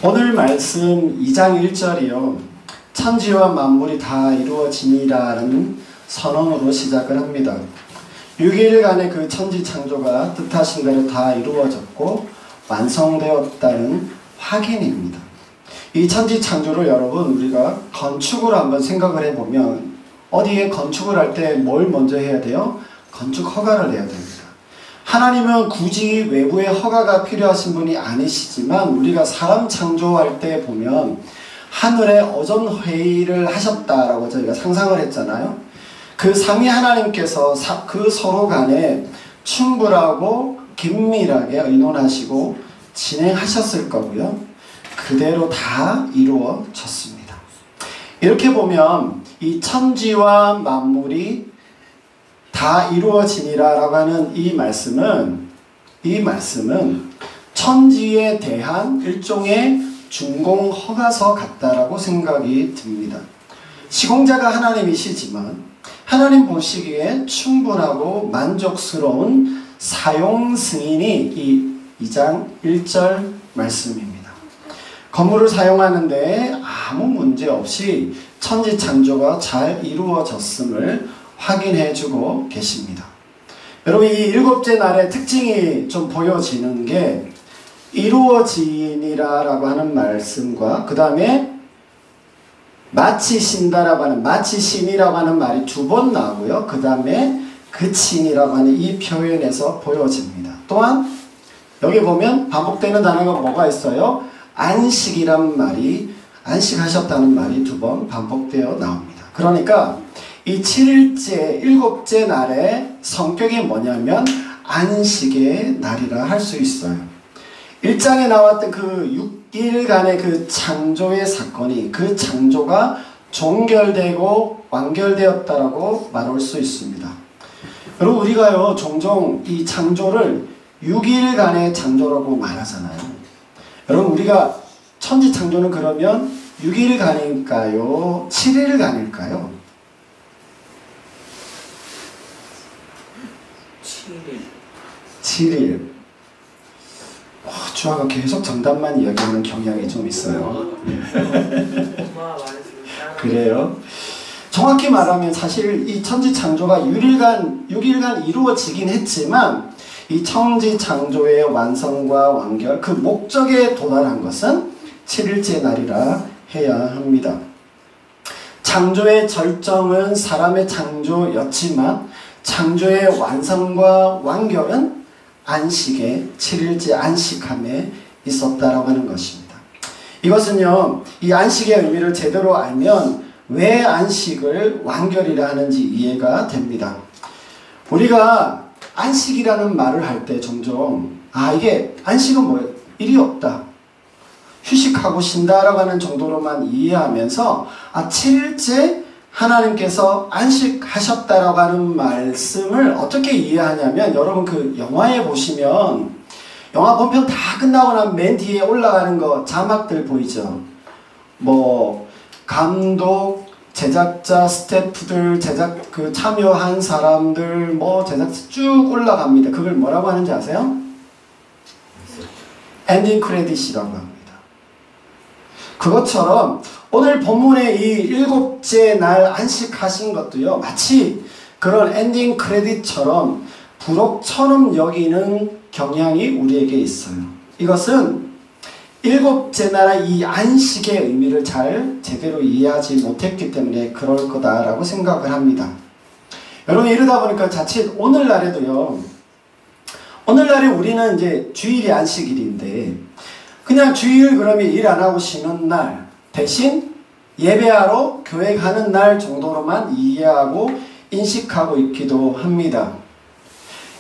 오늘 말씀 2장 1절이요. 천지와 만물이 다 이루어지니라는 선언으로 시작을 합니다. 6일간의 그 천지 창조가 뜻하신 대로 다 이루어졌고 완성되었다는 확인입니다. 이 천지 창조를 여러분 우리가 건축으로 한번 생각을 해보면 어디에 건축을 할 때 뭘 먼저 해야 돼요? 건축 허가를 내야 됩니다. 하나님은 굳이 외부의 허가가 필요하신 분이 아니시지만 우리가 사람 창조할 때 보면 하늘에 어전회의를 하셨다라고 저희가 상상을 했잖아요. 그 삼위 하나님께서 그 서로 간에 충분하고 긴밀하게 의논하시고 진행하셨을 거고요. 그대로 다 이루어졌습니다. 이렇게 보면 이 천지와 만물이 다 이루어지니라 라고 하는 이 말씀은 천지에 대한 일종의 준공 허가서 같다라고 생각이 듭니다. 시공자가 하나님이시지만 하나님 보시기에 충분하고 만족스러운 사용 승인이 이 2장 1절 말씀입니다. 건물을 사용하는데 아무 문제 없이 천지 창조가 잘 이루어졌음을 확인해주고 계십니다. 여러분, 이 일곱째 날의 특징이 좀 보여지는 게 이루어지니라 라고 하는 말씀과 그 다음에 마치신다라고 하는 마치신이라고 하는 말이 두 번 나오고요. 그 다음에 그친이라고 하는 이 표현에서 보여집니다. 또한 여기 보면 반복되는 단어가 뭐가 있어요? 안식이란 말이, 안식하셨다는 말이 두 번 반복되어 나옵니다. 그러니까 이 7일째, 7째 날의 성격이 뭐냐면 안식의 날이라 할 수 있어요. 1장에 나왔던 그 6일간의 그 창조의 사건이 그 창조가 종결되고 완결되었다라고 말할 수 있습니다. 여러분, 우리가요 종종 이 창조를 6일간의 창조라고 말하잖아요. 여러분, 우리가 천지 창조는 그러면 6일간일까요? 7일간일까요? 7일. 주아가 계속 정답만 이야기하는 경향이 좀 있어요. 그래요? 정확히 말하면 사실 이 천지 창조가 6일간 이루어지긴 했지만 이 천지 창조의 완성과 완결, 그 목적에 도달한 것은 7일째 날이라 해야 합니다. 창조의 절정은 사람의 창조였지만 창조의 완성과 완결은 안식의 7일째 안식함에 있었다라고 하는 것입니다. 이것은요, 이 안식의 의미를 제대로 알면 왜 안식을 완결이라 하는지 이해가 됩니다. 우리가 안식이라는 말을 할 때 종종 이게 안식은 뭐예요? 일이 없다, 휴식하고 쉰다라고 하는 정도로만 이해하면서 7일째 하나님께서 안식하셨다라고 하는 말씀을 어떻게 이해하냐면, 여러분 그 영화에 보시면 영화 본편 다 끝나고 나면 맨 뒤에 올라가는 거 자막들 보이죠? 뭐 감독, 제작자, 스태프들, 그 참여한 사람들, 뭐 제작자 쭉 올라갑니다. 그걸 뭐라고 하는지 아세요? 엔딩 크레딧이라고 합니다. 그것처럼 오늘 본문의 이 7째 날 안식하신 것도요, 마치 그런 엔딩 크레딧처럼 부록처럼 여기는 경향이 우리에게 있어요. 이것은 7째 날의 이 안식의 의미를 잘 제대로 이해하지 못했기 때문에 그럴 거다라고 생각을 합니다. 여러분, 이러다 보니까 자칫 오늘날에도요, 오늘날에 우리는 이제 주일이 안식일인데 그냥 주일 그러면 일 안 하고 쉬는 날 대신 예배하러 교회 가는 날 정도로만 이해하고 인식하고 있기도 합니다.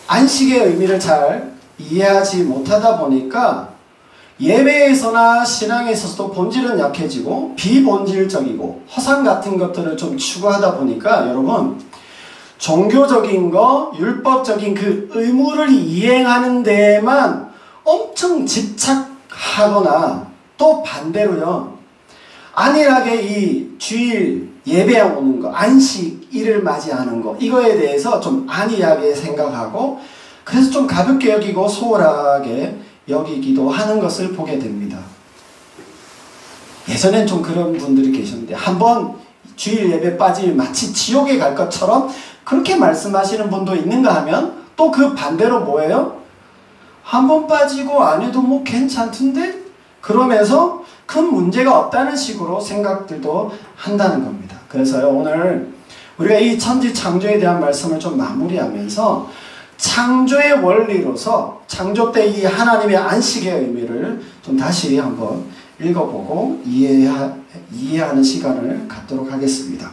안식의 의미를 잘 이해하지 못하다 보니까 예배에서나 신앙에 있어서도 본질은 약해지고 비본질적이고 허상 같은 것들을 좀 추구하다 보니까 여러분, 종교적인 거, 율법적인 그 의무를 이행하는 데에만 엄청 집착하거나 또 반대로요, 안일하게 이 주일 예배 오는 거, 안식일을 맞이하는 거, 이거에 대해서 좀 안이하게 생각하고 그래서 좀 가볍게 여기고 소홀하게 여기기도 하는 것을 보게 됩니다. 예전엔 좀 그런 분들이 계셨는데 한번 주일 예배 빠지면 마치 지옥에 갈 것처럼 그렇게 말씀하시는 분도 있는가 하면 또 그 반대로 뭐예요? 한 번 빠지고 안 해도 뭐 괜찮던데? 그러면서 큰 문제가 없다는 식으로 생각들도 한다는 겁니다. 그래서요, 오늘 우리가 이 천지 창조에 대한 말씀을 좀 마무리하면서 창조의 원리로서 창조 때 이 하나님의 안식의 의미를 좀 다시 한번 읽어보고 이해하는 시간을 갖도록 하겠습니다.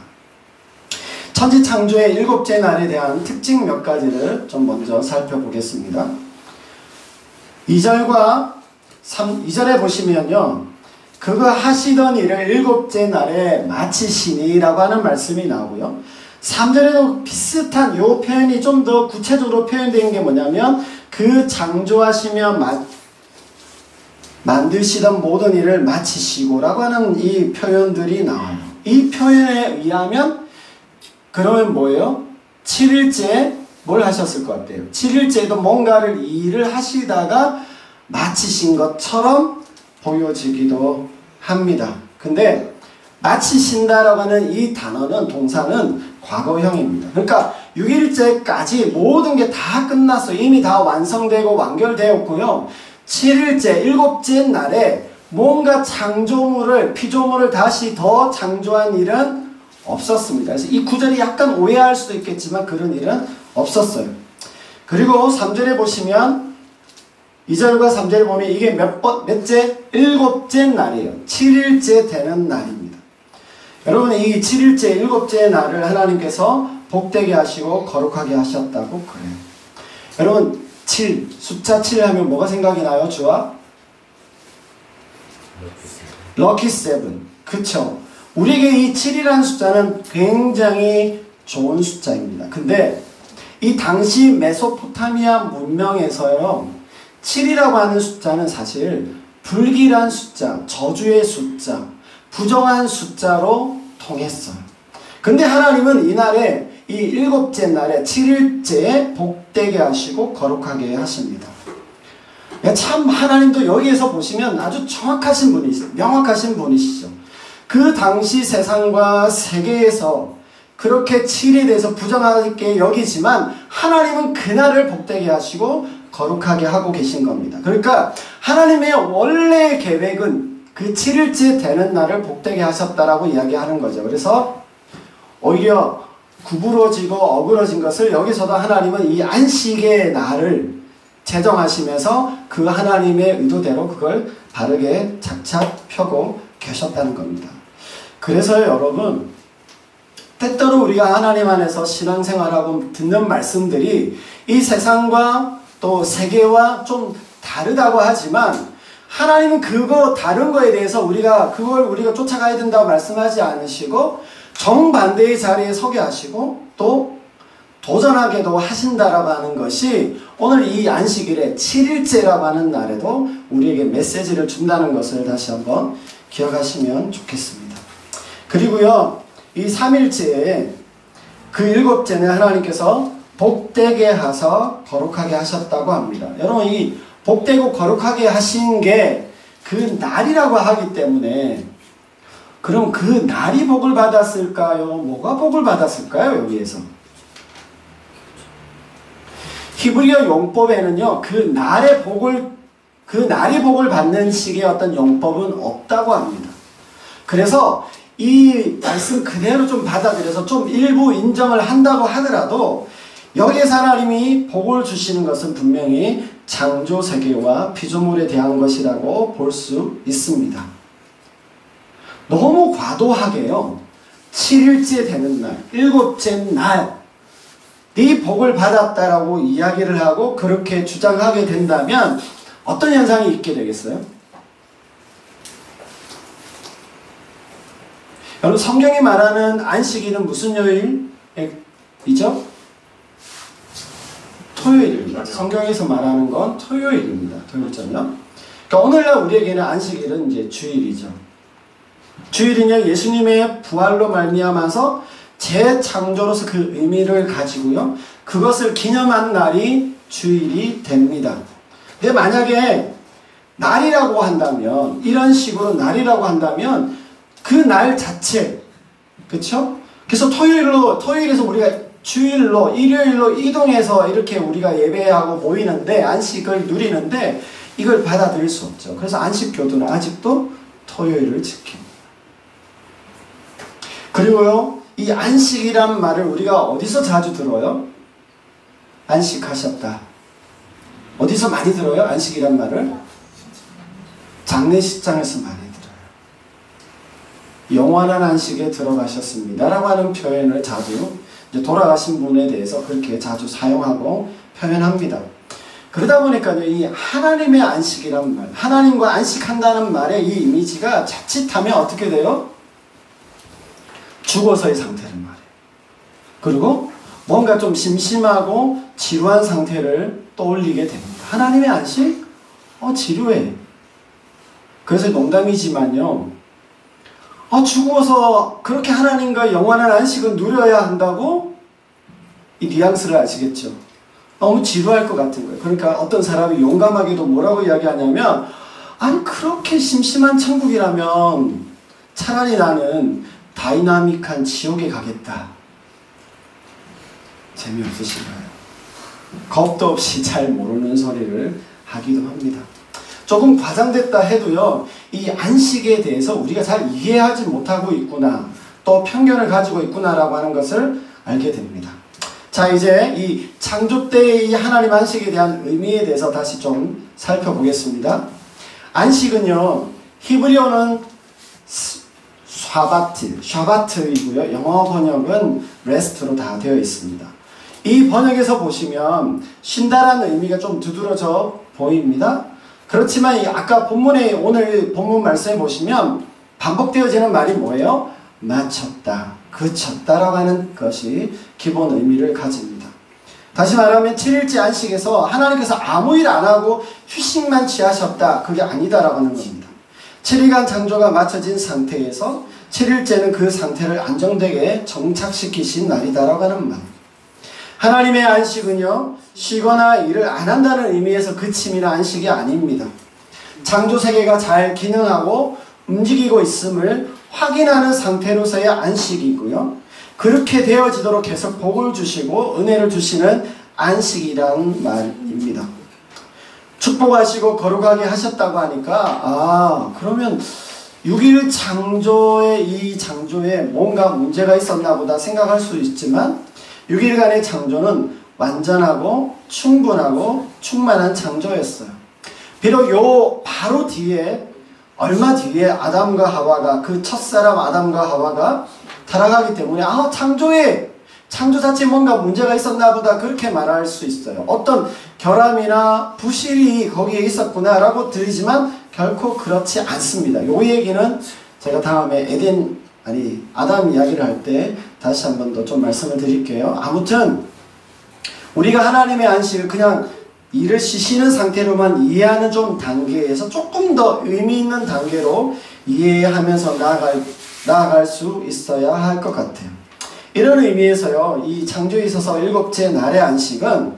천지 창조의 일곱째 날에 대한 특징 몇 가지를 좀 먼저 살펴보겠습니다. 2절에 보시면요, 그거 하시던 일을 일곱째 날에 마치시니라고 하는 말씀이 나오고요. 3절에도 비슷한 요 표현이 좀 더 구체적으로 표현되는 게 뭐냐면 그 창조하시며 만드시던 모든 일을 마치시고 라고 하는 이 표현들이 나와요. 이 표현에 의하면 그러면 뭐예요? 7일째 뭘 하셨을 것 같아요? 7일째도 뭔가를 일을 하시다가 마치신 것처럼 보여지기도 합니다. 근데 마치신다라고 하는 이 단어는, 동사는 과거형입니다. 그러니까 6일째까지 모든 게 다 끝났어요. 이미 다 완성되고 완결되었고요. 7일째, 일곱째 날에 뭔가 창조물을, 피조물을 다시 더 창조한 일은 없었습니다. 그래서 이 구절이 약간 오해할 수도 있겠지만 그런 일은 없었어요. 그리고 3절에 보시면 2절과 3절에 보면 이게 몇째? 일곱째 날이에요. 7일째 되는 날입니다. 여러분, 이 7일째, 일곱째 날을 하나님께서 복되게 하시고 거룩하게 하셨다고 그래요. 여러분, 7, 숫자 7 하면 뭐가 생각이 나요? 주와? 럭키 세븐. 그쵸? 우리에게 이 7이라는 숫자는 굉장히 좋은 숫자입니다. 근데 이 당시 메소포타미아 문명에서요, 7이라고 하는 숫자는 사실 불길한 숫자, 저주의 숫자, 부정한 숫자로 통했어요. 근데 하나님은 이날에 이 일곱째 날에 7일째에 복되게 하시고 거룩하게 하십니다. 참 하나님도 여기에서 보시면 아주 정확하신 분이시죠. 명확하신 분이시죠. 그 당시 세상과 세계에서 그렇게 7일에 대해서 부정하게 여기지만 하나님은 그날을 복되게 하시고 거룩하게 하고 계신 겁니다. 그러니까 하나님의 원래 계획은 그 7일째 되는 날을 복되게 하셨다라고 이야기하는 거죠. 그래서 오히려 구부러지고 어그러진 것을 여기서도 하나님은 이 안식의 날을 제정하시면서 그 하나님의 의도대로 그걸 바르게 착착 펴고 계셨다는 겁니다. 그래서 여러분, 때때로 우리가 하나님 안에서 신앙생활하고 듣는 말씀들이 이 세상과 또 세계와 좀 다르다고 하지만 하나님은 그거 다른 거에 대해서 그걸 우리가 쫓아가야 된다고 말씀하지 않으시고 정반대의 자리에 서게 하시고 또 도전하게도 하신다라고 하는 것이 오늘 이 안식일에 7일째라고 하는 날에도 우리에게 메시지를 준다는 것을 다시 한번 기억하시면 좋겠습니다. 그리고요, 이 3일째에 그 일곱째는 하나님께서 복되게 하사 거룩하게 하셨다고 합니다. 여러분, 이 복되고 거룩하게 하신 게 그 날이라고 하기 때문에 그럼 그 날이 복을 받았을까요? 뭐가 복을 받았을까요? 여기에서 히브리어 용법에는요, 그 날이 복을 받는 식의 어떤 용법은 없다고 합니다. 그래서 이 말씀 그대로 좀 받아들여서 좀 일부 인정을 한다고 하더라도 여기에서 하나님이 복을 주시는 것은 분명히 창조 세계와 피조물에 대한 것이라고 볼 수 있습니다. 너무 과도하게요, 7일째 되는 날, 일곱째 날, 네 복을 받았다라고 이야기를 하고 그렇게 주장하게 된다면 어떤 현상이 있게 되겠어요? 여러분, 성경이 말하는 안식일은 무슨 요일이죠? 토요일입니다. 성경에서 말하는 건 토요일입니다. 토요일 저녁. 그러니까 오늘날 우리에게는 안식일은 이제 주일이죠. 주일은요, 예수님의 부활로 말미암아서 재창조로서 그 의미를 가지고요, 그것을 기념한 날이 주일이 됩니다. 근데 만약에 날이라고 한다면, 이런 식으로 날이라고 한다면 그 날 자체, 그쵸? 그래서 토요일에서 우리가 주일로, 일요일로 이동해서 이렇게 우리가 예배하고 모이는데, 안식을 누리는데 이걸 받아들일 수 없죠. 그래서 안식교도는 아직도 토요일을 지킵니다. 그리고요, 이 안식이란 말을 우리가 어디서 자주 들어요? 안식하셨다. 어디서 많이 들어요? 안식이란 말을? 장례식장에서 많이 들어요. 영원한 안식에 들어가셨습니다 라고 하는 표현을 자주, 이제 돌아가신 분에 대해서 그렇게 자주 사용하고 표현합니다. 그러다 보니까요, 이 하나님의 안식이란 말, 하나님과 안식한다는 말의 이 이미지가 자칫하면 어떻게 돼요? 죽어서의 상태를 말해요. 그리고 뭔가 좀 심심하고 지루한 상태를 떠올리게 됩니다. 하나님의 안식? 지루해. 그래서 농담이지만요, 죽어서 그렇게 하나님과 영원한 안식을 누려야 한다고? 이 뉘앙스를 아시겠죠? 너무 지루할 것 같은 거예요. 그러니까 어떤 사람이 용감하게도 뭐라고 이야기하냐면, 아니 그렇게 심심한 천국이라면 차라리 나는 다이나믹한 지옥에 가겠다. 재미없으신가요? 겁도 없이 잘 모르는 소리를 하기도 합니다. 조금 과장됐다 해도요, 이 안식에 대해서 우리가 잘 이해하지 못하고 있구나, 또 편견을 가지고 있구나라고 하는 것을 알게 됩니다. 자, 이제 이 창조 때의 이 하나님 안식에 대한 의미에 대해서 다시 좀 살펴보겠습니다. 안식은요, 히브리어는 샤바트이고요. 영어 번역은 레스트로 다 되어 있습니다. 이 번역에서 보시면 쉰다라는 의미가 좀 두드러져 보입니다. 그렇지만 아까 본문에, 오늘 본문 말씀에 보시면 반복되어지는 말이 뭐예요? 마쳤다, 그쳤다라고 하는 것이 기본 의미를 가집니다. 다시 말하면 7일째 안식에서 하나님께서 아무 일 안 하고 휴식만 취하셨다, 그게 아니다라고 하는 겁니다. 7일간 창조가 마쳐진 상태에서 7일째는 그 상태를 안정되게 정착시키신 날이다라고 하는 말. 하나님의 안식은요, 쉬거나 일을 안 한다는 의미에서 그침이나 안식이 아닙니다. 창조세계가 잘 기능하고 움직이고 있음을 확인하는 상태로서의 안식이고요, 그렇게 되어지도록 계속 복을 주시고 은혜를 주시는 안식이라는 말입니다. 축복하시고 거룩하게 하셨다고 하니까, 그러면 6일 이 창조에 뭔가 문제가 있었나 보다 생각할 수 있지만, 6일간의 창조는 완전하고 충분하고 충만한 창조였어요. 비록 요 바로 뒤에, 얼마 뒤에 아담과 하와가, 그 첫사람 아담과 하와가 타락하기 때문에 창조 자체에 뭔가 문제가 있었나 보다 그렇게 말할 수 있어요. 어떤 결함이나 부실이 거기에 있었구나 라고 들리지만 결코 그렇지 않습니다. 요 얘기는 제가 다음에 아담 이야기를 할 때 다시 한 번 더 좀 말씀을 드릴게요. 아무튼 우리가 하나님의 안식을 그냥 일을 쉬시는 상태로만 이해하는 좀 단계에서 조금 더 의미 있는 단계로 이해하면서 나아갈 수 있어야 할 것 같아요. 이런 의미에서요, 이 창조에 있어서 7째 날의 안식은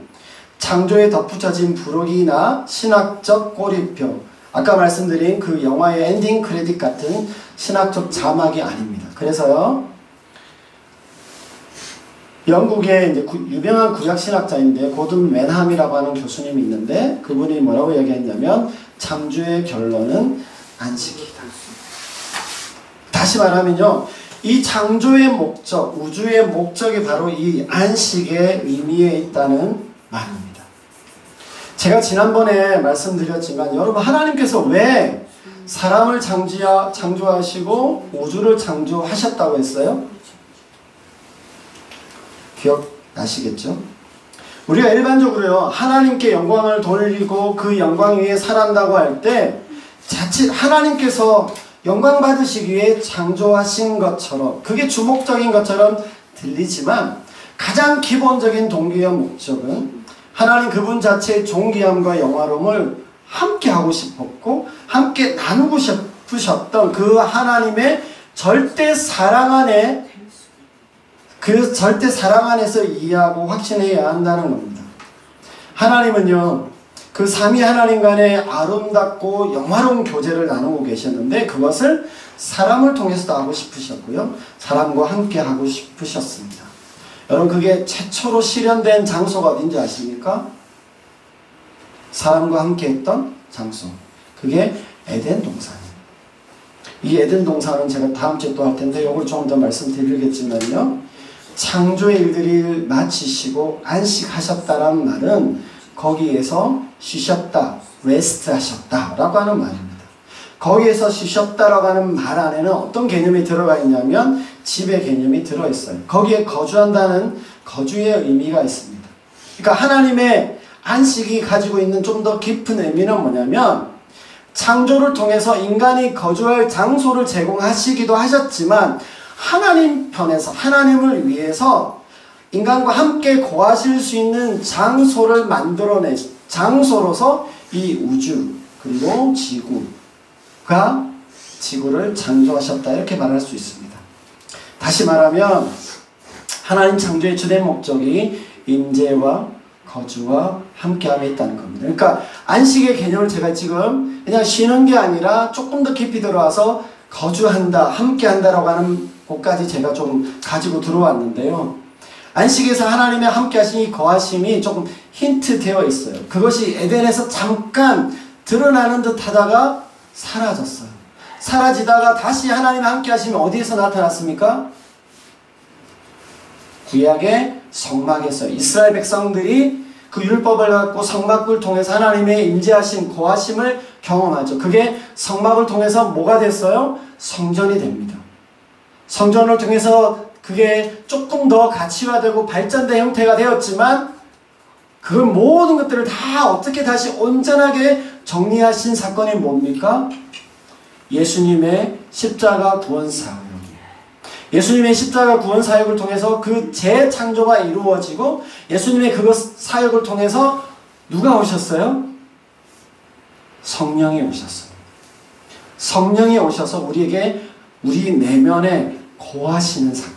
창조에 덧붙여진 부록이나 신학적 꼬리표, 아까 말씀드린 그 영화의 엔딩 크레딧 같은 신학적 자막이 아닙니다. 그래서요, 영국의 이제 유명한 구약 신학자인데 고든 웬함이라고 하는 교수님이 있는데, 그분이 뭐라고 얘기했냐면 창조의 결론은 안식이다. 다시 말하면요, 이 창조의 목적, 우주의 목적이 바로 이 안식의 의미에 있다는 말입니다. 제가 지난번에 말씀드렸지만, 여러분, 하나님께서 왜 사람을 창조하시고 우주를 창조하셨다고 했어요? 기억나시겠죠? 우리가 일반적으로요, 하나님께 영광을 돌리고 그 영광 위에 살한다고 할 때 자칫 하나님께서 영광 받으시기 위해 창조하신 것처럼, 그게 주목적인 것처럼 들리지만, 가장 기본적인 동기와 목적은 하나님 그분 자체의 존귀함과 영화로움을 함께 하고 싶었고 함께 나누고 싶으셨던 그 하나님의 절대 사랑 안에, 그 절대 사랑 안에서 이해하고 확신해야 한다는 겁니다. 하나님은요, 그 삼위 하나님 간의 아름답고 영화로운 교제를 나누고 계셨는데 그것을 사람을 통해서도 하고 싶으셨고요. 사람과 함께 하고 싶으셨습니다. 여러분 그게 최초로 실현된 장소가 어딘지 아십니까? 사람과 함께 했던 장소. 그게 에덴 동산이에요. 이 에덴 동산은 제가 다음 주에 또 할 텐데 이걸 조금 더 말씀드리겠지만요. 창조의 일들을 마치시고 안식하셨다라는 말은 거기에서 쉬셨다, 레스트 하셨다라고 하는 말입니다. 거기에서 쉬셨다라고 하는 말 안에는 어떤 개념이 들어가 있냐면 집의 개념이 들어있어요. 거기에 거주한다는 거주의 의미가 있습니다. 그러니까 하나님의 안식이 가지고 있는 좀 더 깊은 의미는 뭐냐면 창조를 통해서 인간이 거주할 장소를 제공하시기도 하셨지만 하나님 편에서 하나님을 위해서 인간과 함께 거하실 수 있는 장소를 만들어내 장소로서 이 우주 그리고 지구가 지구를 창조하셨다 이렇게 말할 수 있습니다. 다시 말하면 하나님 창조의 주된 목적이 임재와 거주와 함께함에 있다는 겁니다. 그러니까 안식의 개념을 제가 지금 그냥 쉬는 게 아니라 조금 더 깊이 들어와서 거주한다, 함께한다라고 하는 곳까지 제가 좀 가지고 들어왔는데요. 안식에서 하나님의 함께하신 이 거하심이 조금 힌트 되어 있어요. 그것이 에덴에서 잠깐 드러나는 듯 하다가 사라졌어요. 사라지다가 다시 하나님의 함께하심이 어디에서 나타났습니까? 구약의 성막에서 이스라엘 백성들이 그 율법을 갖고 성막을 통해서 하나님의 임재하심, 거하심을 경험하죠. 그게 성막을 통해서 뭐가 됐어요? 성전이 됩니다. 성전을 통해서 그게 조금 더 가치화되고 발전된 형태가 되었지만 그 모든 것들을 다 어떻게 다시 온전하게 정리하신 사건이 뭡니까? 예수님의 십자가 구원 사역. 예수님의 십자가 구원 사역을 통해서 그 재창조가 이루어지고 예수님의 그것 사역을 통해서 누가 오셨어요? 성령이 오셨어요. 성령이 오셔서 우리에게 우리 내면에 거하시는 사건.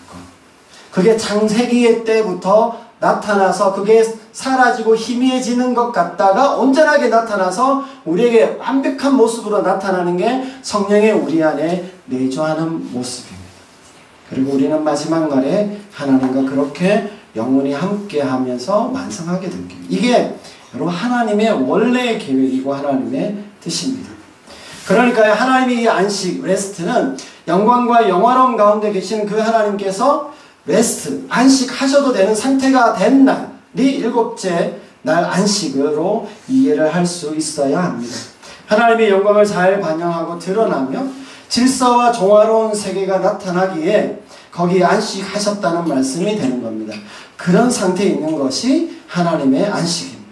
그게 창세기 때부터 나타나서 그게 사라지고 희미해지는 것 같다가 온전하게 나타나서 우리에게 완벽한 모습으로 나타나는 게 성령의 우리 안에 내주하는 모습입니다. 그리고 우리는 마지막 날에 하나님과 그렇게 영원히 함께 하면서 완성하게 된 게 이게 여러분 하나님의 원래의 계획이고 하나님의 뜻입니다. 그러니까 하나님의 이 안식, 레스트는 영광과 영화로움 가운데 계시는 그 하나님께서 레스트, 안식하셔도 되는 상태가 된 날이 일곱째 날 안식으로 이해를 할 수 있어야 합니다. 하나님의 영광을 잘 반영하고 드러나며 질서와 조화로운 세계가 나타나기에 거기에 안식하셨다는 말씀이 되는 겁니다. 그런 상태에 있는 것이 하나님의 안식입니다.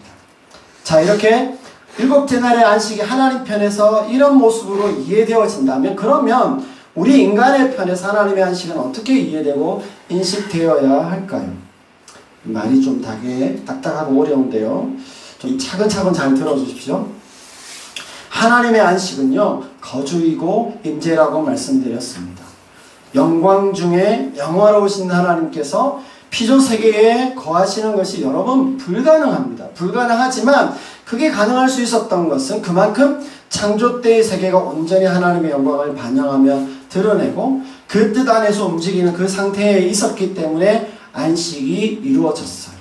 자, 이렇게 일곱째 날의 안식이 하나님 편에서 이런 모습으로 이해되어진다면 그러면 우리 인간의 편에서 하나님의 안식은 어떻게 이해되고 인식되어야 할까요? 말이 좀 딱딱하고 어려운데요. 좀 차근차근 잘 들어주십시오. 하나님의 안식은요, 거주이고 임재라고 말씀드렸습니다. 영광 중에 영화로우신 하나님께서 피조세계에 거하시는 것이 여러분 불가능합니다. 불가능하지만 그게 가능할 수 있었던 것은 그만큼 창조 때의 세계가 온전히 하나님의 영광을 반영하며 드러내고 그 뜻 안에서 움직이는 그 상태에 있었기 때문에 안식이 이루어졌어요.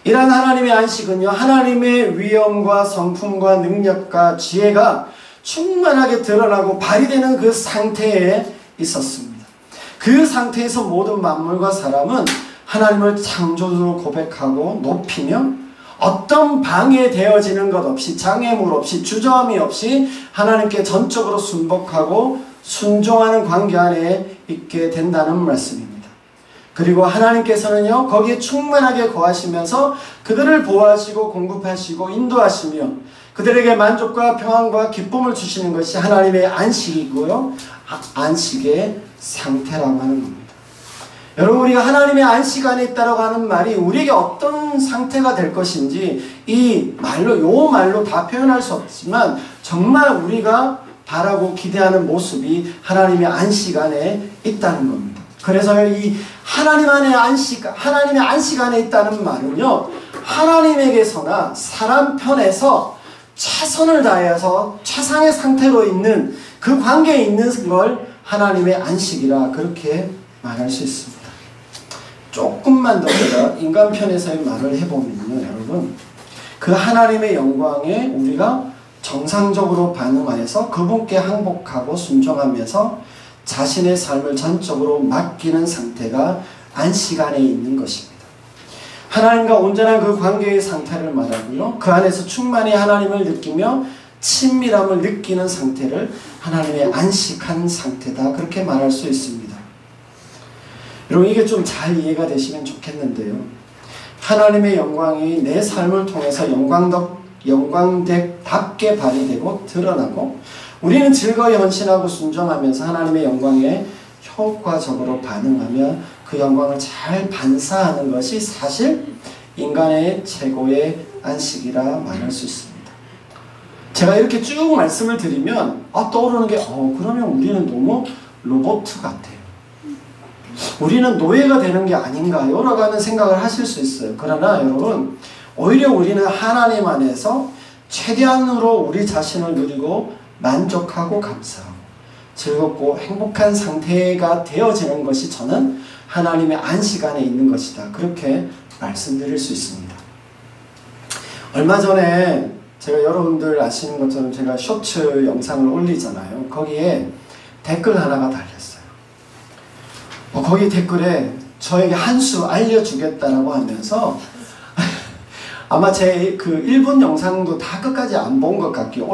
이러한 하나님의 안식은요, 하나님의 위엄과 성품과 능력과 지혜가 충만하게 드러나고 발휘되는 그 상태에 있었습니다. 그 상태에서 모든 만물과 사람은 하나님을 창조주로 고백하고 높이며 어떤 방해되어지는 것 없이 장애물 없이 주저함이 없이 하나님께 전적으로 순복하고 순종하는 관계 안에 있게 된다는 말씀입니다. 그리고 하나님께서는요, 거기에 충만하게 거하시면서 그들을 보호하시고 공급하시고 인도하시며 그들에게 만족과 평안과 기쁨을 주시는 것이 하나님의 안식이고요, 안식의 상태라고 하는 겁니다. 여러분, 우리가 하나님의 안식 안에 있다라고 하는 말이 우리에게 어떤 상태가 될 것인지 이 말로 다 표현할 수 없지만 정말 우리가 바라고 기대하는 모습이 하나님의 안식 안에 있다는 겁니다. 그래서 이 하나님의 안식 안에 있다는 말은요, 하나님에게서나 사람 편에서 최선을 다해서 최상의 상태로 있는 그 관계에 있는 걸 하나님의 안식이라 그렇게 말할 수 있습니다. 조금만 더 제가 인간 편에서의 말을 해보면요, 여러분, 그 하나님의 영광에 우리가 정상적으로 반응하여서 그분께 항복하고 순종하면서 자신의 삶을 전적으로 맡기는 상태가 안식 안에 있는 것입니다. 하나님과 온전한 그 관계의 상태를 말하고요, 그 안에서 충만히 하나님을 느끼며 친밀함을 느끼는 상태를 하나님의 안식한 상태다, 그렇게 말할 수 있습니다. 여러분, 이게 좀 잘 이해가 되시면 좋겠는데요, 하나님의 영광이 내 삶을 통해서 영광답게 발휘되고 드러나고 우리는 즐거이 헌신하고 순종하면서 하나님의 영광에 효과적으로 반응하며 그 영광을 잘 반사하는 것이 사실 인간의 최고의 안식이라 말할 수 있습니다. 제가 이렇게 쭉 말씀을 드리면 떠오르는 게 그러면 우리는 너무 로봇 같아요. 우리는 노예가 되는 게 아닌가요? 라고 하는 생각을 하실 수 있어요. 그러나 여러분, 오히려 우리는 하나님 안에서 최대한으로 우리 자신을 누리고 만족하고 감사하고 즐겁고 행복한 상태가 되어지는 것이 저는 하나님의 안식 안에 있는 것이다, 그렇게 말씀드릴 수 있습니다. 얼마 전에 제가 여러분들 아시는 것처럼 제가 쇼츠 영상을 올리잖아요. 거기에 댓글 하나가 달렸어요. 거기 댓글에 저에게 한 수 알려주겠다라고 하면서 아마 제 그 1분 영상도 다 끝까지 안 본 것 같고요.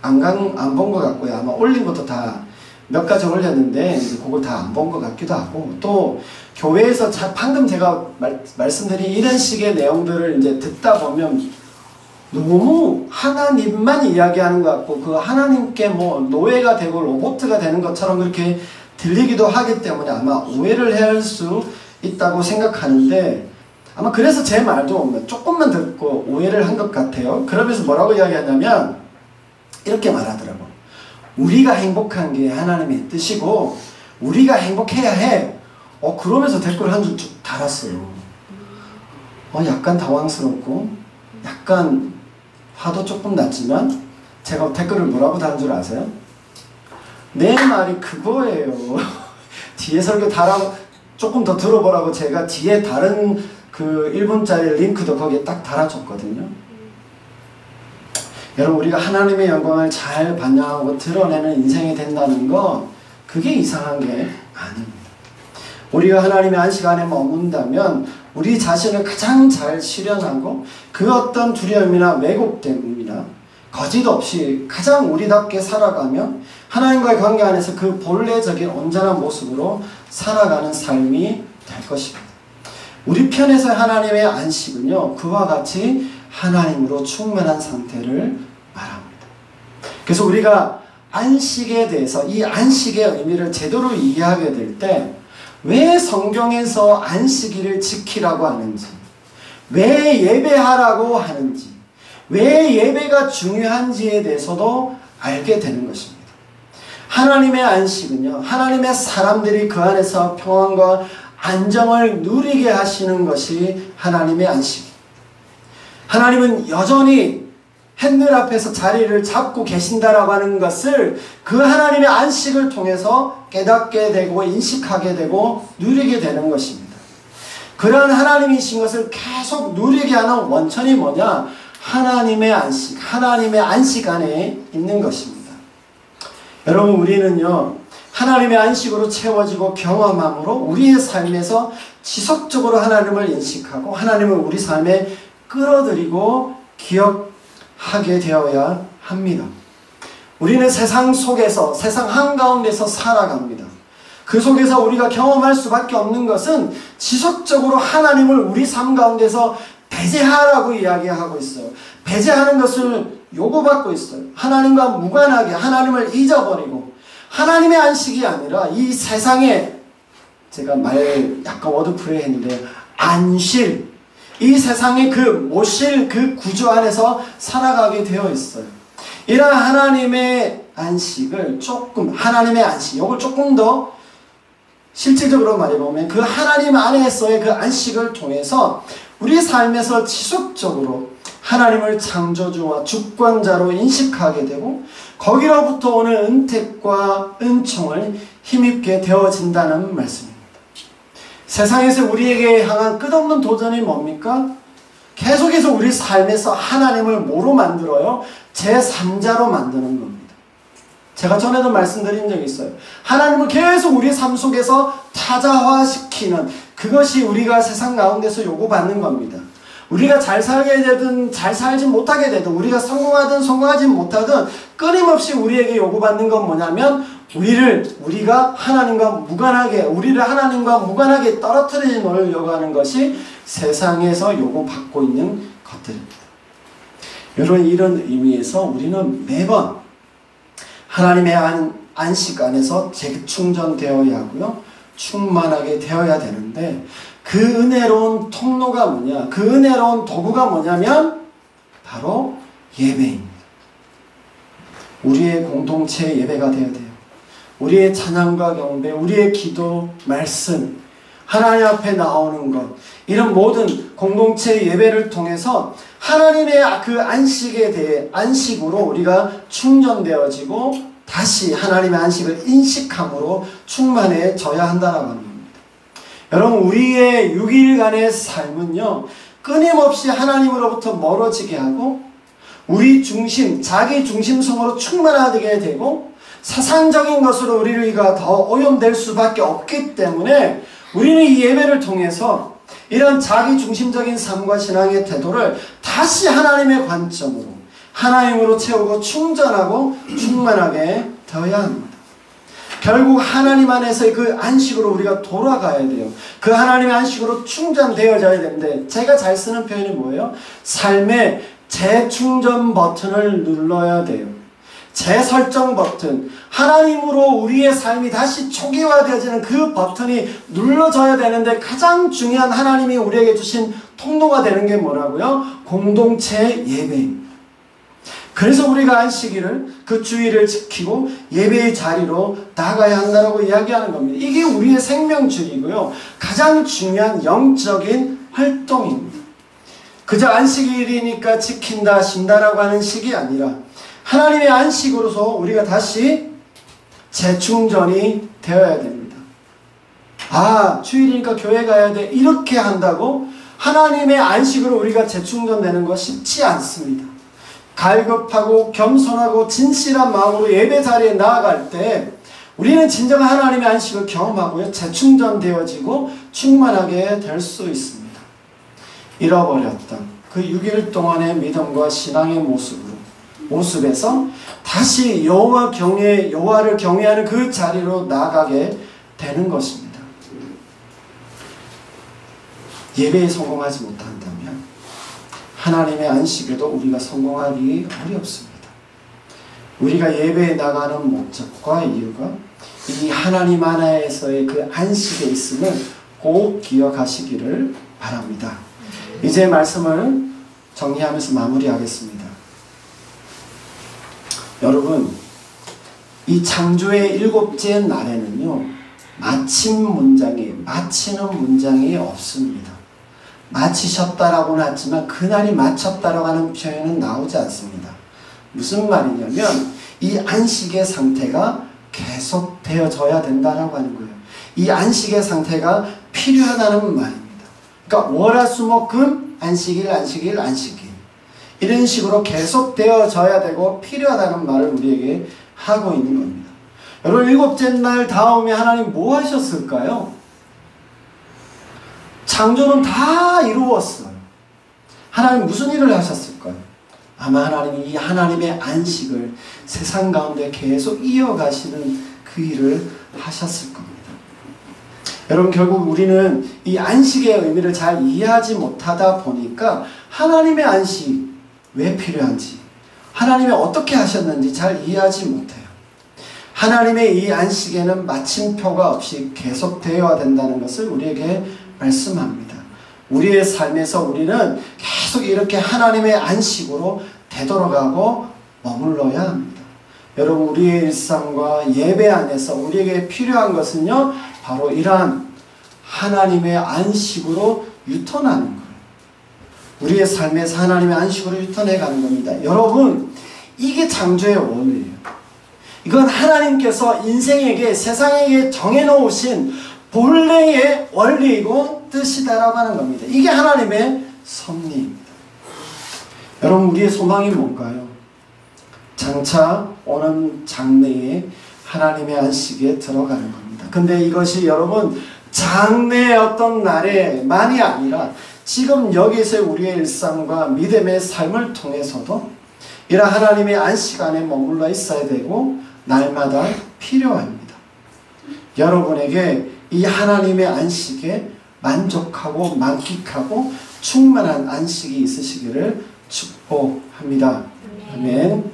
안 본 것 같고요. 아마 올린 것도 다 몇 가지 올렸는데 그걸 다 안 본 것 같기도 하고, 또 교회에서 방금 제가 말씀드린 이런 식의 내용들을 이제 듣다 보면 너무 하나님만 이야기하는 것 같고 그 하나님께 뭐 노예가 되고 로봇가 되는 것처럼 그렇게 들리기도 하기 때문에 아마 오해를 할 수 있다고 생각하는데, 아마 그래서 제 말도 조금만 듣고 오해를 한 것 같아요. 그러면서 뭐라고 이야기하냐면 이렇게 말하더라고. 우리가 행복한 게 하나님의 뜻이고 우리가 행복해야 해. 그러면서 댓글 한 줄 쭉 달았어요. 약간 당황스럽고 약간 화도 조금 났지만 제가 댓글을 뭐라고 달은 줄 아세요? 내 말이 그거예요. 뒤에 설교 조금 더 들어보라고 제가 뒤에 다른 그 1분짜리 링크도 거기에 딱 달아줬거든요. 여러분, 우리가 하나님의 영광을 잘 반영하고 드러내는 인생이 된다는 거, 그게 이상한 게 아닙니다. 우리가 하나님의 안식 안에 머문다면 우리 자신을 가장 잘 실현하고 그 어떤 두려움이나 왜곡됨이나 거짓 없이 가장 우리답게 살아가며 하나님과의 관계 안에서 그 본래적인 온전한 모습으로 살아가는 삶이 될 것입니다. 우리 편에서 하나님의 안식은요, 그와 같이 하나님으로 충만한 상태를 말합니다. 그래서 우리가 안식에 대해서 이 안식의 의미를 제대로 이해하게 될 때 왜 성경에서 안식일을 지키라고 하는지, 왜 예배하라고 하는지, 왜 예배가 중요한지에 대해서도 알게 되는 것입니다. 하나님의 안식은요, 하나님의 사람들이 그 안에서 평안과 안정을 누리게 하시는 것이 하나님의 안식입니다. 하나님은 여전히 하늘 앞에서 자리를 잡고 계신다라고 하는 것을 그 하나님의 안식을 통해서 깨닫게 되고 인식하게 되고 누리게 되는 것입니다. 그러한 하나님이신 것을 계속 누리게 하는 원천이 뭐냐? 하나님의 안식 안에 있는 것입니다. 여러분, 우리는요, 하나님의 안식으로 채워지고 경험함으로 우리의 삶에서 지속적으로 하나님을 인식하고 하나님을 우리 삶에 끌어들이고 기억하게 되어야 합니다. 우리는 세상 속에서, 세상 한가운데서 살아갑니다. 그 속에서 우리가 경험할 수밖에 없는 것은 지속적으로 하나님을 우리 삶 가운데서 배제하라고 이야기하고 있어요. 배제하는 것을 요구받고 있어요. 하나님과 무관하게 하나님을 잊어버리고 하나님의 안식이 아니라 이 세상에, 제가 약간 워드플레이 했는데 안실, 이 세상의 그 모실 그 구조 안에서 살아가게 되어 있어요. 이런 하나님의 안식을 이걸 조금 더 실질적으로 말해보면 그 하나님 안에서의 그 안식을 통해서 우리 삶에서 지속적으로 하나님을 창조주와 주권자로 인식하게 되고 거기로부터 오는 은택과 은총을 힘입게 되어진다는 말씀입니다. 세상에서 우리에게 향한 끝없는 도전이 뭡니까? 계속해서 우리 삶에서 하나님을 뭐로 만들어요? 제3자로 만드는 겁니다. 제가 전에도 말씀드린 적이 있어요. 하나님을 계속 우리 삶 속에서 타자화시키는 그것이 우리가 세상 가운데서 요구받는 겁니다. 우리가 잘 살게 되든 잘 살지 못하게 되든 우리가 성공하든 성공하지 못하든 끊임없이 우리에게 요구받는 건 뭐냐면 우리가 하나님과 무관하게 떨어뜨리려고 하는 것이 세상에서 요구받고 있는 것들입니다. 여러분, 이런 의미에서 우리는 매번 하나님의 안식 안에서 재충전되어야 하고요. 충만하게 되어야 되는데 그 은혜로운 통로가 뭐냐? 그 은혜로운 도구가 뭐냐면 바로 예배입니다. 우리의 공동체 예배가 되어야 돼요. 우리의 찬양과 경배, 우리의 기도, 말씀, 하나님 앞에 나오는 것, 이런 모든 공동체 예배를 통해서 하나님의 그 안식에 대해 안식으로 우리가 충전되어지고 다시 하나님의 안식을 인식함으로 충만해져야 한다는 겁니다. 여러분, 우리의 6일간의 삶은요, 끊임없이 하나님으로부터 멀어지게 하고 우리 중심, 자기 중심성으로 충만하게 되고 사상적인 것으로 우리가 더 오염될 수밖에 없기 때문에 우리는 이 예배를 통해서 이런 자기 중심적인 삶과 신앙의 태도를 다시 하나님의 관점으로 하나님으로 채우고 충전하고 충만하게 되어야 합니다. 결국 하나님 안에서의 그 안식으로 우리가 돌아가야 돼요. 그 하나님의 안식으로 충전되어져야 되는데 제가 잘 쓰는 표현이 뭐예요? 삶의 재충전 버튼을 눌러야 돼요. 재설정 버튼, 하나님으로 우리의 삶이 다시 초기화되어지는 그 버튼이 눌러져야 되는데 가장 중요한 하나님이 우리에게 주신 통로가 되는 게 뭐라고요? 공동체 예배입니다. 그래서 우리가 안식일을, 그 주일을 지키고 예배의 자리로 나가야 한다고 이야기하는 겁니다. 이게 우리의 생명줄이고요. 가장 중요한 영적인 활동입니다. 그저 안식일이니까 지킨다, 쉰다라고 하는 식이 아니라 하나님의 안식으로서 우리가 다시 재충전이 되어야 됩니다. 아, 주일이니까 교회 가야 돼. 이렇게 한다고 하나님의 안식으로 우리가 재충전되는 거 쉽지 않습니다. 갈급하고 겸손하고 진실한 마음으로 예배 자리에 나아갈 때 우리는 진정 하나님의 안식을 경험하고요. 재충전되어지고 충만하게 될 수 있습니다. 잃어버렸던 그 6일 동안의 믿음과 신앙의 모습에서 다시 여호와를 경외하는 그 자리로 나아가게 되는 것입니다. 예배에 성공하지 못한다면 하나님의 안식에도 우리가 성공하기 어렵습니다. 우리가 예배에 나가는 목적과 이유가 이 하나님 안에서의 그 안식에 있음을 꼭 기억하시기를 바랍니다. 이제 말씀을 정리하면서 마무리하겠습니다. 여러분, 이 창조의 7째 날에는요, 마치는 문장이 없습니다. 마치셨다라고는 하지만 그날이 마쳤다라고 하는 표현은 나오지 않습니다. 무슨 말이냐면 이 안식의 상태가 계속되어져야 된다라고 하는 거예요. 이 안식의 상태가 필요하다는 말입니다. 그러니까 월화수목금 안식일 이런 식으로 계속되어져야 되고 필요하다는 말을 우리에게 하고 있는 겁니다. 여러분, 7째 날 다음에 하나님 뭐 하셨을까요? 창조는 다 이루었어요. 하나님 무슨 일을 하셨을까요? 아마 하나님이 이 하나님의 안식을 세상 가운데 계속 이어가시는 그 일을 하셨을 겁니다. 여러분, 결국 우리는 이 안식의 의미를 잘 이해하지 못하다 보니까 하나님의 안식 왜 필요한지, 하나님이 어떻게 하셨는지 잘 이해하지 못해요. 하나님의 이 안식에는 마침표가 없이 계속되어야 된다는 것을 우리에게 말씀합니다. 우리의 삶에서 우리는 계속 이렇게 하나님의 안식으로 되돌아가고 머물러야 합니다. 여러분, 우리의 일상과 예배 안에서 우리에게 필요한 것은요, 바로 이러한 하나님의 안식으로 유턴하는 거예요. 우리의 삶에서 하나님의 안식으로 유턴해 가는 겁니다. 여러분, 이게 창조의 원리예요. 이건 하나님께서 인생에게, 세상에게 정해놓으신 본래의 원리이고 뜻이다라고 하는 겁니다. 이게 하나님의 섭리입니다. 여러분, 우리의 소망이 뭔가요? 장차 오는 장래에 하나님의 안식에 들어가는 겁니다. 근데 이것이 여러분, 장래의 어떤 날에만이 아니라 지금 여기서 우리의 일상과 믿음의 삶을 통해서도 이런 하나님의 안식 안에 머물러 있어야 되고 날마다 필요합니다. 여러분에게 이 하나님의 안식에 만족하고 만끽하고 충만한 안식이 있으시기를 축복합니다. 아멘.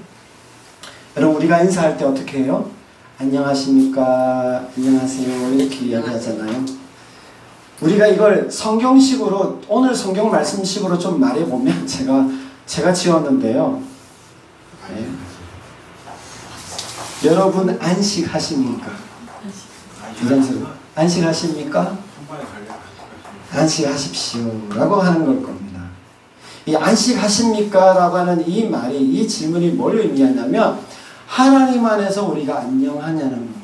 여러분, 우리가 인사할 때 어떻게 해요? 안녕하십니까? 안녕하세요. 이렇게 이야기하잖아요. 우리가 이걸 성경식으로, 오늘 성경 말씀식으로 좀 말해보면 제가 지었는데요. 네. 여러분, 안식하십니까? 부담스러워. 안식하십니까? 안식하십시오 라고 하는 걸 겁니다. 이 안식하십니까? 라고 하는 이 말이, 이 질문이 뭘 의미하냐면 하나님 안에서 우리가 안녕하냐는 겁니다.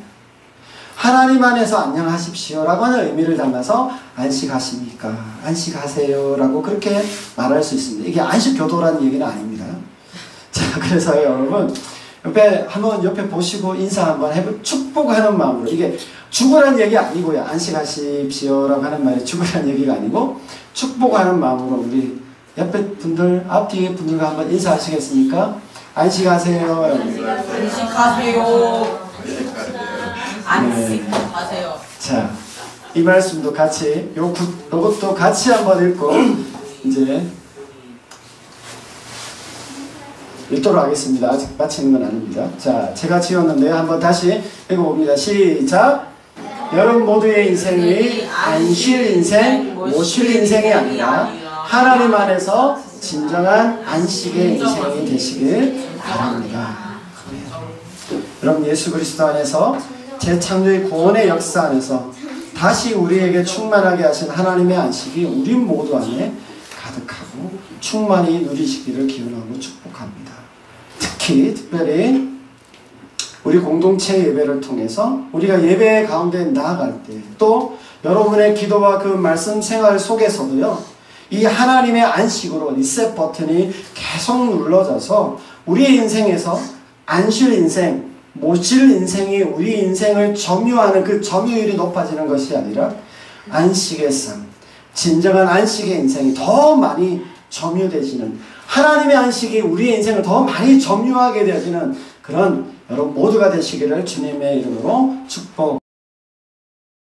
하나님 안에서 안녕하십시오 라고 하는 의미를 담아서 안식하십니까? 안식하세요 라고 그렇게 말할 수 있습니다. 이게 안식교도라는 얘기는 아닙니다. 자, 그래서 여러분, 옆에 보시고 인사 한번 해보, 축복하는 마음으로. 이게 죽으란 얘기 아니고요. 안식하십시오라고 하는 말이 죽으란 얘기가 아니고 축복하는 마음으로 우리 옆에 분들, 앞뒤에 분들과 한번 인사하시겠습니까? 안식하세요. 안식하세요. 안식하세요. 자, 이 말씀도 같이, 요것도 같이 한번 읽고 이제 읽도록 하겠습니다. 아직 마치는 건 아닙니다. 자, 제가 지었는데요. 한번 다시 읽어봅니다. 시작! 여러분 모두의 인생이 안 쉴 인생, 못 쉴 인생이 아니라 하나님 안에서 진정한 안식의 인생이 되시길 바랍니다. 여러분, 예수 그리스도 안에서 재창조의 구원의 역사 안에서 다시 우리에게 충만하게 하신 하나님의 안식이 우리 모두 안에 가득하고 충만히 누리시기를 기원하고 축복합니다. 특별히 우리 공동체 예배를 통해서 우리가 예배 가운데 나아갈 때, 또 여러분의 기도와 그 말씀 생활 속에서도요, 이 하나님의 안식으로 리셋 버튼이 계속 눌러져서 우리의 인생에서 안 쉴 인생, 못 쉴 인생이 우리 인생을 점유하는 그 점유율이 높아지는 것이 아니라 안식의 삶, 진정한 안식의 인생이 더 많이 점유되지는, 하나님의 안식이 우리의 인생을 더 많이 점유하게 되어지는 그런 여러분 모두가 되시기를 주님의 이름으로 축복